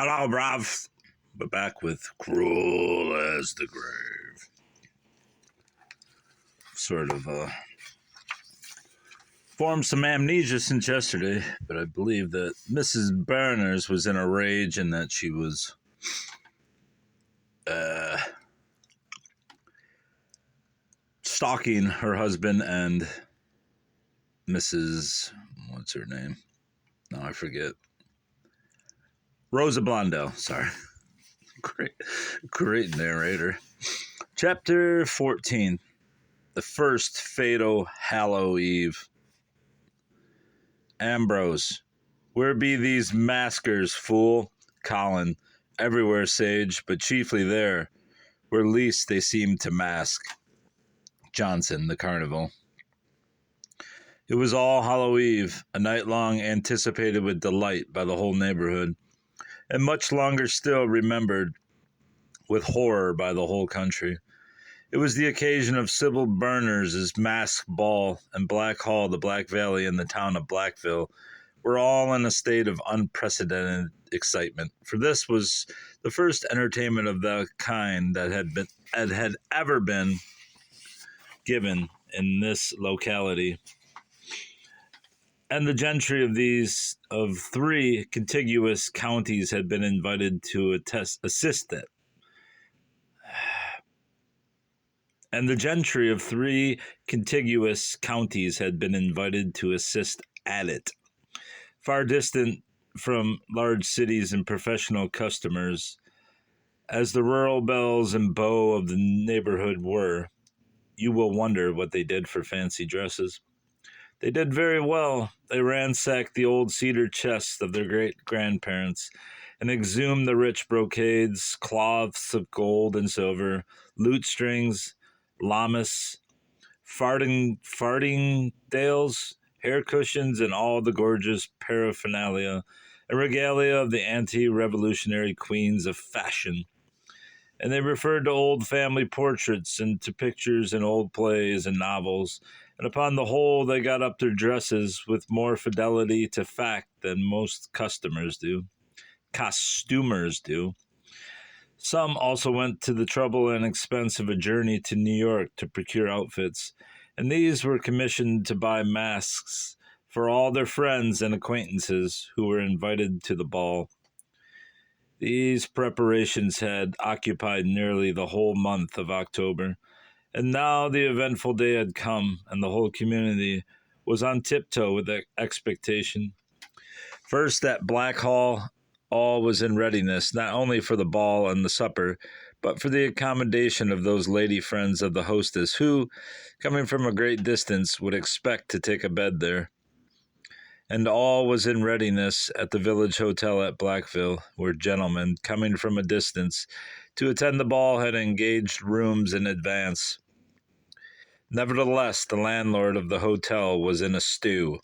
Hello, bruv. But back with Cruel as the Grave. Sort of formed some amnesia since yesterday, but I believe that Mrs. Berners was in a rage and that she was stalking her husband and Mrs. What's her name? No, I forget. Rosa Blondell. Sorry. Great narrator. Chapter 14. The first fatal Hallow Eve. Ambrose. Where be these maskers, fool? Colin. Everywhere, Sage, but chiefly there, where least they seem to mask. Johnson, the Carnival. It was All Hallow Eve, a night long anticipated with delight by the whole neighborhood, and much longer still remembered with horror by the whole country. It was the occasion of Sybil Berners' masked ball, and Black Hall, the Black Valley, and the town of Blackville were all in a state of unprecedented excitement, for this was the first entertainment of the kind that had ever been given in this locality. And the gentry of three contiguous counties had been invited to assist it. And the gentry of three contiguous counties had been invited to assist at it. Far distant from large cities and professional customers, as the rural belles and beaux of the neighborhood were, you will wonder what they did for fancy dresses. They did very well. They ransacked the old cedar chests of their great-grandparents and exhumed the rich brocades, cloths of gold and silver, lute strings, lammas, farthingales, hair cushions, and all the gorgeous paraphernalia and regalia of the anti-revolutionary queens of fashion. And they referred to old family portraits and to pictures in old plays and novels, and upon the whole they got up their dresses with more fidelity to fact than most costumers do. Some also went to the trouble and expense of a journey to New York to procure outfits, and these were commissioned to buy masks for all their friends and acquaintances who were invited to the ball. These preparations had occupied nearly the whole month of October, and now the eventful day had come, and the whole community was on tiptoe with expectation. First, at Black Hall, all was in readiness, not only for the ball and the supper, but for the accommodation of those lady friends of the hostess who, coming from a great distance, would expect to take a bed there. And all was in readiness at the village hotel at Blackville, where gentlemen, coming from a distance to attend the ball, had engaged rooms in advance. Nevertheless, the landlord of the hotel was in a stew,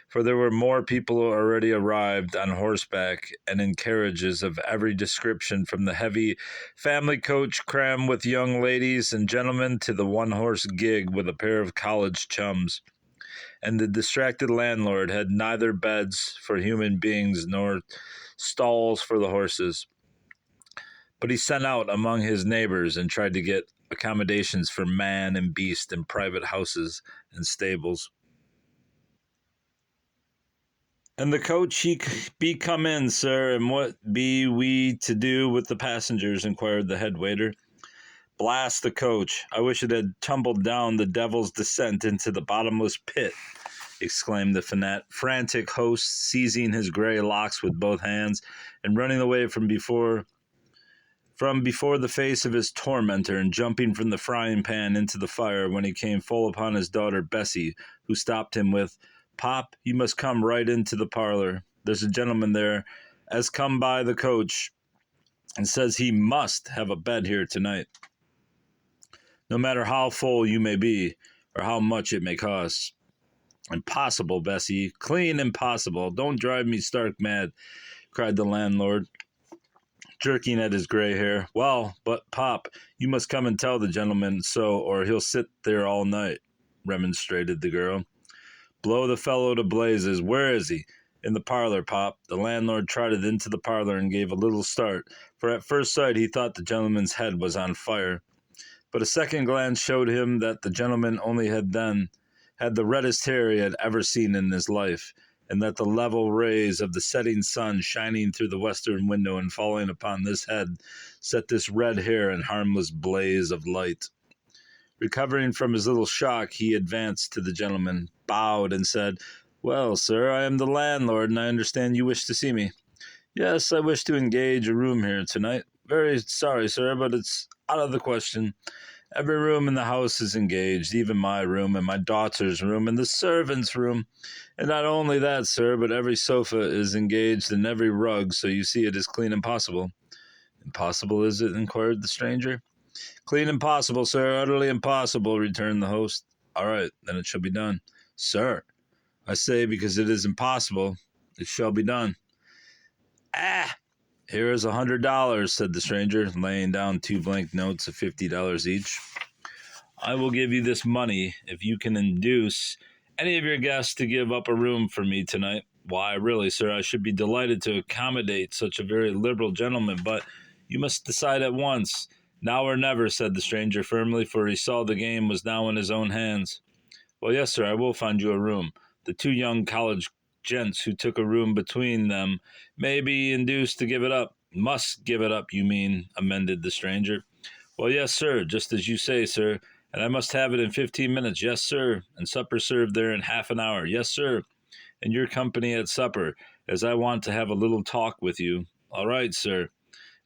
for there were more people already arrived on horseback and in carriages of every description, from the heavy family coach crammed with young ladies and gentlemen to the one-horse gig with a pair of college chums. And the distracted landlord had neither beds for human beings nor stalls for the horses. But he sent out among his neighbors and tried to get accommodations for man and beast in private houses and stables. "And the coach he be come in, sir, and what be we to do with the passengers?" inquired the head waiter. "Blast the coach! I wish it had tumbled down the devil's descent into the bottomless pit," exclaimed the frantic host, seizing his gray locks with both hands and running away from before the face of his tormentor, and jumping from the frying pan into the fire when he came full upon his daughter Bessie, who stopped him with, "Pop, you must come right into the parlor. There's a gentleman there as come by the coach and says he must have a bed here tonight, no matter how full you may be or how much it may cost." "Impossible, Bessie, clean impossible. Don't drive me stark mad," cried the landlord, jerking at his gray hair. "Well, but, Pop, you must come and tell the gentleman so, or he'll sit there all night," remonstrated the girl. "Blow the fellow to blazes. Where is he? In the parlor, Pop. The landlord trotted into the parlor and gave a little start, for at first sight he thought the gentleman's head was on fire. But a second glance showed him that the gentleman only had the reddest hair he had ever seen in his life, and that the level rays of the setting sun shining through the western window and falling upon this head set this red hair in harmless blaze of light. Recovering from his little shock, he advanced to the gentleman, bowed, and said, "Well, sir, I am the landlord, and I understand you wish to see me." "Yes, I wish to engage a room here tonight." "Very sorry, sir, but it's out of the question. Every room in the house is engaged, even my room and my daughter's room and the servants' room. And not only that, sir, but every sofa is engaged and every rug, so you see it is clean and possible." "Impossible, is it?" inquired the stranger. "Clean impossible, sir, utterly impossible," returned the host. "All right, then it shall be done." "Sir, I say, because it is impossible, it shall be done." "Ah, here is $100, said the stranger, laying down 2 blank notes of $50 each. "I will give you this money if you can induce any of your guests to give up a room for me tonight." "Why, really, sir, I should be delighted to accommodate such a very liberal gentleman, but you must decide at once." "Now or never," said the stranger firmly, for he saw the game was now in his own hands. "Well, yes, sir, I will find you a room. The 2 young college gents who took a room between them may be induced to give it up." "Must give it up, you mean," amended the stranger. "Well, yes, sir, just as you say, sir, and I must have it in 15 minutes, yes, sir, and supper served there in half an hour, yes, sir, and your company at supper, as I want to have a little talk with you." "All right, sir.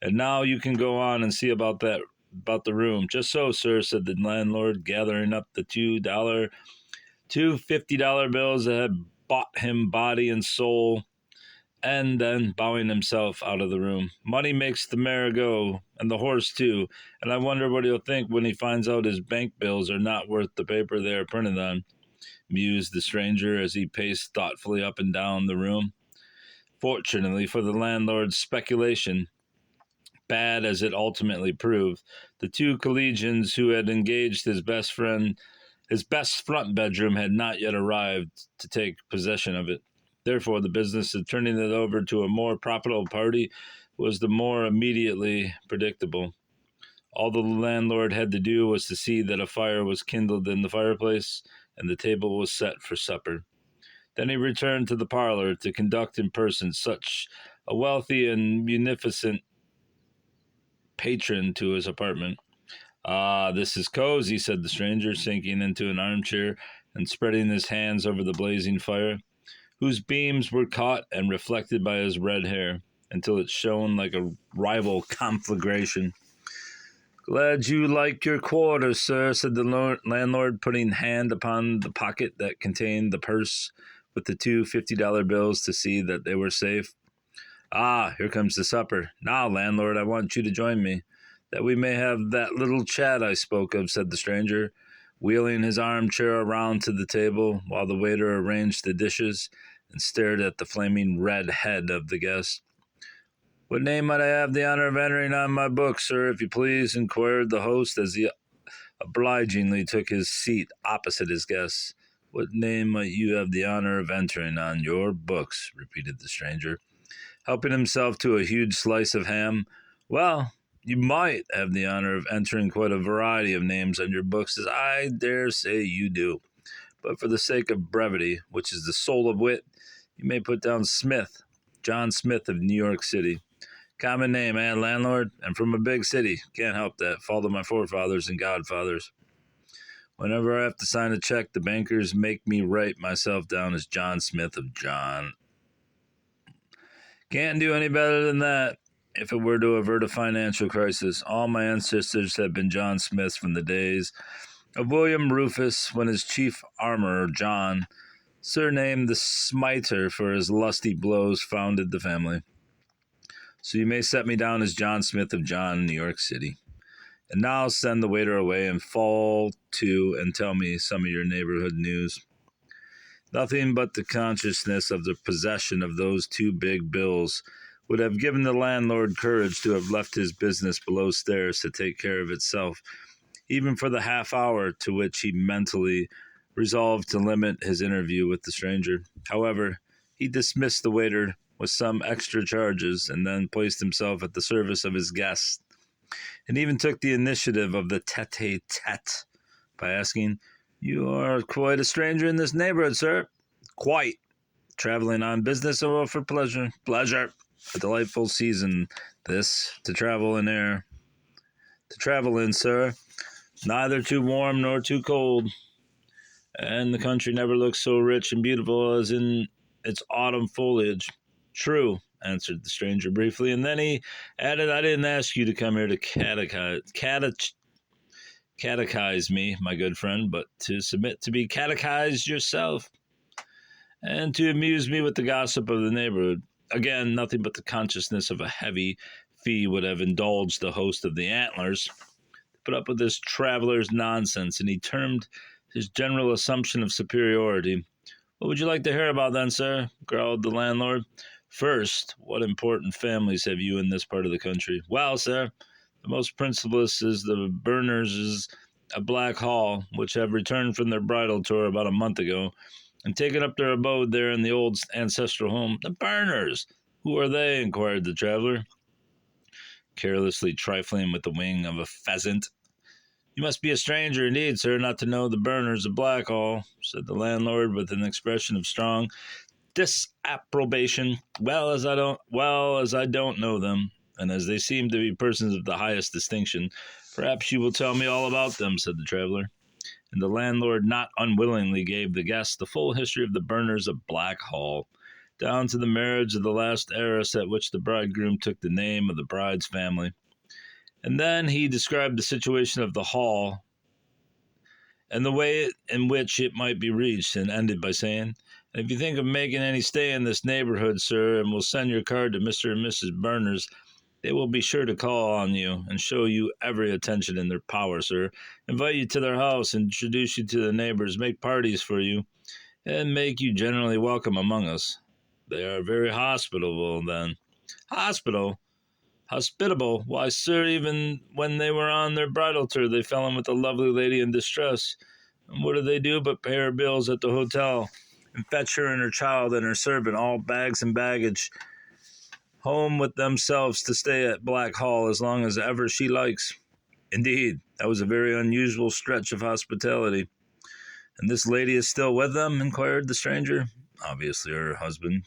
And now you can go on and see about the room." "Just so, sir," said the landlord, gathering up the two $50 bills that had bought him body and soul, and then bowing himself out of the room. "Money makes the mare go, and the horse too, and I wonder what he'll think when he finds out his bank bills are not worth the paper they are printed on," mused the stranger as he paced thoughtfully up and down the room. Fortunately for the landlord's speculation, bad as it ultimately proved, the 2 collegians who had engaged his best front bedroom had not yet arrived to take possession of it. Therefore, the business of turning it over to a more profitable party was the more immediately predictable. All the landlord had to do was to see that a fire was kindled in the fireplace, and the table was set for supper. Then he returned to the parlor to conduct in person such a wealthy and munificent patron to his apartment. "Ah, this is cozy," said the stranger, sinking into an armchair and spreading his hands over the blazing fire, whose beams were caught and reflected by his red hair, until it shone like a rival conflagration. "Glad you like your quarters, sir," said the landlord, putting hand upon the pocket that contained the purse with the 2 $50 bills to see that they were safe. "Ah, here comes the supper. Now, landlord, I want you to join me, that we may have that little chat I spoke of," said the stranger, wheeling his armchair around to the table, while the waiter arranged the dishes and stared at the flaming red head of the guest. "What name might I have the honor of entering on my book, sir, if you please?" inquired the host, as he obligingly took his seat opposite his guest. "What name might you have the honor of entering on your books?" repeated the stranger, helping himself to a huge slice of ham. "Well, you might have the honor of entering quite a variety of names on your books, as I dare say you do. But for the sake of brevity, which is the soul of wit, you may put down Smith, John Smith of New York City. Common name, landlord? And from a big city. Can't help that. Fault of my forefathers and godfathers. Whenever I have to sign a check, the bankers make me write myself down as John Smith of John. Can't do any better than that. If it were to avert a financial crisis, all my ancestors have been John Smiths from the days of William Rufus, when his chief armorer, John, surnamed the Smiter for his lusty blows, founded the family. So you may set me down as John Smith of John, New York City. And now send the waiter away and fall to and tell me some of your neighborhood news." Nothing but the consciousness of the possession of those 2 big bills would have given the landlord courage to have left his business below stairs to take care of itself, even for the half hour to which he mentally resolved to limit his interview with the stranger. However, He dismissed the waiter with some extra charges and then placed himself at the service of his guests, and even took the initiative of the tete-a-tete by asking, "You are quite a stranger in this neighborhood, sir." "Quite. Traveling on business or for pleasure?" "Pleasure. A delightful season, this, to travel in air. To travel in, sir. Neither too warm nor too cold. And the country never looks so rich and beautiful as in its autumn foliage." "True," answered the stranger briefly, and then he added, "I didn't ask you to come here to catechize me, my good friend, but to submit to be catechized yourself, and to amuse me with the gossip of the neighborhood." Again, nothing but the consciousness of a heavy fee would have indulged the host of the Antlers to put up with this traveler's nonsense, and he termed his general assumption of superiority. "What would you like to hear about then, sir?" growled the landlord. "First, what important families have you in this part of the country?" "Well, sir, the most principalest is the Berners of Black Hall, which have returned from their bridal tour about a month ago, and taken up their abode there in the old ancestral home." "The Berners! Who are they?" inquired the traveler, carelessly trifling with the wing of a pheasant. "You must be a stranger indeed, sir, not to know the Berners of Black Hall," said the landlord with an expression of strong disapprobation. As I don't know them, and as they seem to be persons of the highest distinction, perhaps you will tell me all about them," said the traveler. And the landlord not unwillingly gave the guest the full history of the Berners of Black Hall, down to the marriage of the last heiress, at which the bridegroom took the name of the bride's family. And then he described the situation of the hall and the way in which it might be reached, and ended by saying, "And if you think of making any stay in this neighborhood, sir, and will send your card to Mr. and Mrs. Berners, they will be sure to call on you and show you every attention in their power, sir, invite you to their house, introduce you to the neighbors, make parties for you, and make you generally welcome among us. They are very hospitable, then." "Hospitable? Why, sir, even when they were on their bridal tour, they fell in with a lovely lady in distress. And what did they do but pay her bills at the hotel, and fetch her and her child and her servant, all bags and baggage, home with themselves to stay at Black Hall as long as ever she likes." "Indeed, that was a very unusual stretch of hospitality." "And this lady is still with them?" inquired the stranger. "Obviously her husband.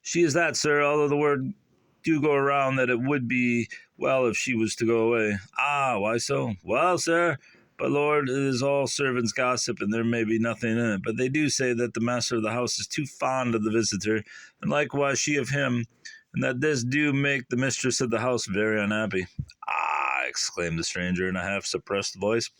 "She is that, sir, although the word do go around that it would be well if she was to go away." "Ah, why so?" "Well, sir, but Lord, it is all servants' gossip, and there may be nothing in it, but they do say that the master of the house is too fond of the visitor, and likewise she of him, and that this do make the mistress of the house very unhappy." "Ah!" exclaimed the stranger in a half-suppressed voice.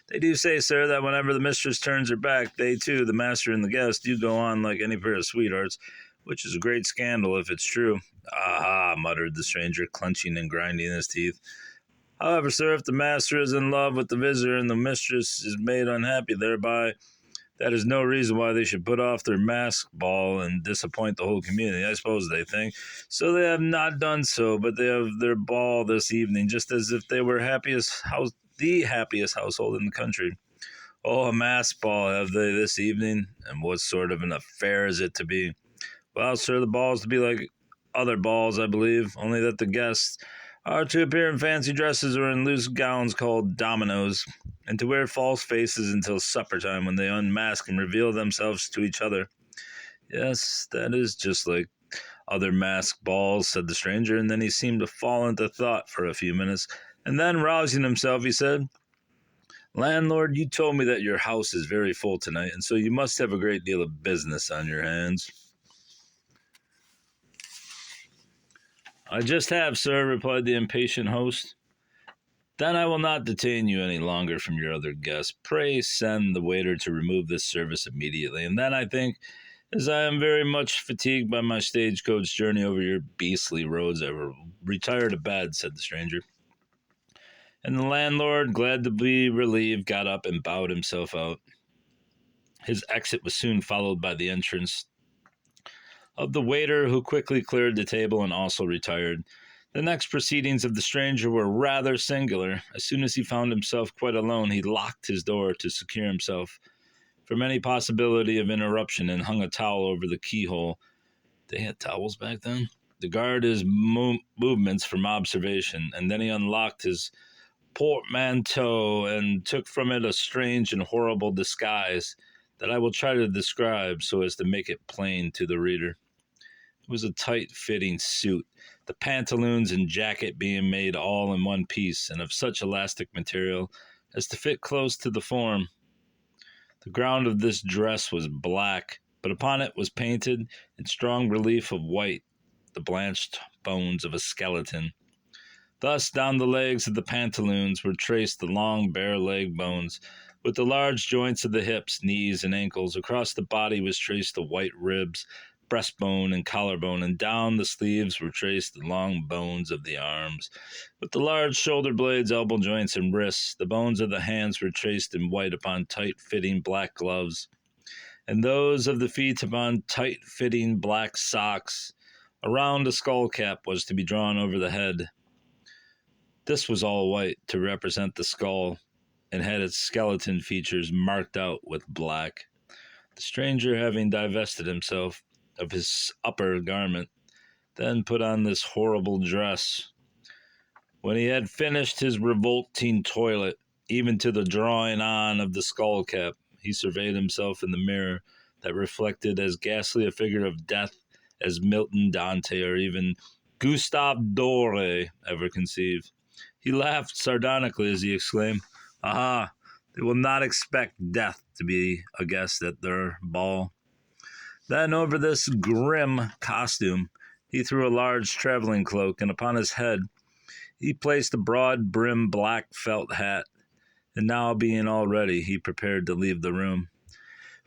"They do say, sir, that whenever the mistress turns her back, they two, the master and the guest, do go on like any pair of sweethearts, which is a great scandal if it's true." "Aha!" muttered the stranger, clenching and grinding his teeth. "However, sir, if the master is in love with the visitor and the mistress is made unhappy thereby, that is no reason why they should put off their masked ball and disappoint the whole community. I suppose they think so. They have not done so, but they have their ball this evening, just as if they were the happiest household in the country." "Oh, a masked ball have they this evening? And what sort of an affair is it to be?" "Well, sir, the ball is to be like other balls, I believe, only that the guests are to appear in fancy dresses or in loose gowns called dominoes, and to wear false faces until supper time, when they unmask and reveal themselves to each other." "Yes, that is just like other masked balls," said the stranger, and then he seemed to fall into thought for a few minutes, and then, rousing himself, he said, "Landlord, you told me that your house is very full tonight, and so you must have a great deal of business on your hands." "I just have, sir," replied the impatient host. "Then I will not detain you any longer from your other guests. Pray send the waiter to remove this service immediately, and then I think, as I am very much fatigued by my stagecoach journey over your beastly roads, I will retire to bed," said the stranger. And the landlord, glad to be relieved, got up and bowed himself out. His exit was soon followed by the entrance of the waiter, who quickly cleared the table and also retired. The next proceedings of the stranger were rather singular. As soon as he found himself quite alone, he locked his door to secure himself from any possibility of interruption and hung a towel over the keyhole. They had towels back then? To guard his movements from observation, and then he unlocked his portmanteau and took from it a strange and horrible disguise that I will try to describe so as to make it plain to the reader. It was a tight-fitting suit, the pantaloons and jacket being made all in one piece and of such elastic material as to fit close to the form. The ground of this dress was black, but upon it was painted, in strong relief of white, the blanched bones of a skeleton. Thus, down the legs of the pantaloons were traced the long bare leg bones, with the large joints of the hips, knees, and ankles. Across the body was traced the white ribs, breastbone, and collarbone, and down the sleeves were traced the long bones of the arms, with the large shoulder blades, elbow joints, and wrists. The bones of the hands were traced in white upon tight-fitting black gloves, and those of the feet upon tight-fitting black socks. Around a skull cap was to be drawn over the head. This was all white to represent the skull, and had its skeleton features marked out with black. The stranger, having divested himself of his upper garment, then put on this horrible dress. When he had finished his revolting toilet, even to the drawing on of the skull cap, he surveyed himself in the mirror that reflected as ghastly a figure of death as Milton, Dante, or even Gustave Doré ever conceived. He laughed sardonically as he exclaimed, "Aha! They will not expect death to be a guest at their ball." Then over this grim costume he threw a large traveling cloak, and upon his head he placed a broad-brimmed black felt hat. And now, being all ready, he prepared to leave the room.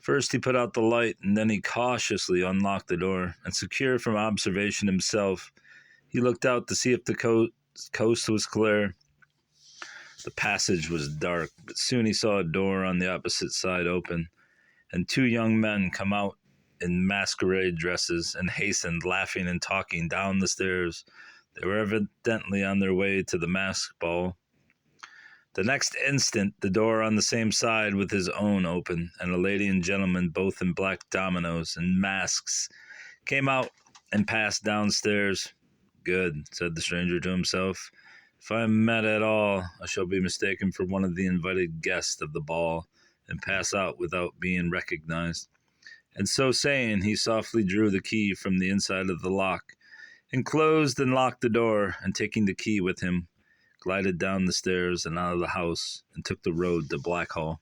First he put out the light, and then he cautiously unlocked the door, and secure from observation himself, he looked out to see if the coast was clear. The passage was dark, but soon he saw a door on the opposite side open, and two young men come out in masquerade dresses and hastened, laughing and talking, down the stairs. They were evidently on their way to the masked ball. The next instant, the door on the same side with his own opened, and a lady and gentleman, both in black dominoes and masks, came out and passed downstairs. "Good," said the stranger to himself. "If I am met at all, I shall be mistaken for one of the invited guests of the ball, and pass out without being recognized." And so saying, he softly drew the key from the inside of the lock, and closed and locked the door, and taking the key with him, glided down the stairs and out of the house, and took the road to Blackhall.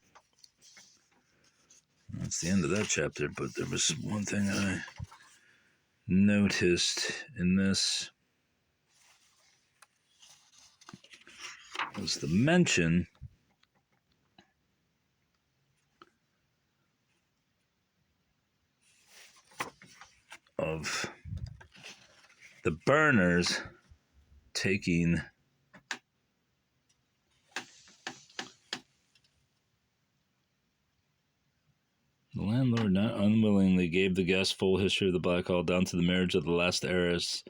That's the end of that chapter, but there was one thing I noticed in this. Was the mention of the burners taking the landlord not unwillingly gave the guest full history of the Blackhall down to the marriage of the last heiress,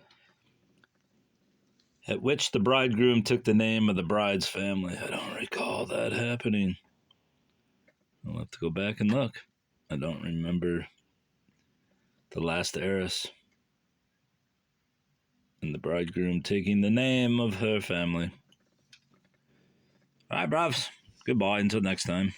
at which the bridegroom took the name of the bride's family. I don't recall that happening. I'll have to go back and look. I don't remember the last heiress and the bridegroom taking the name of her family. All right, bravs. Goodbye until next time.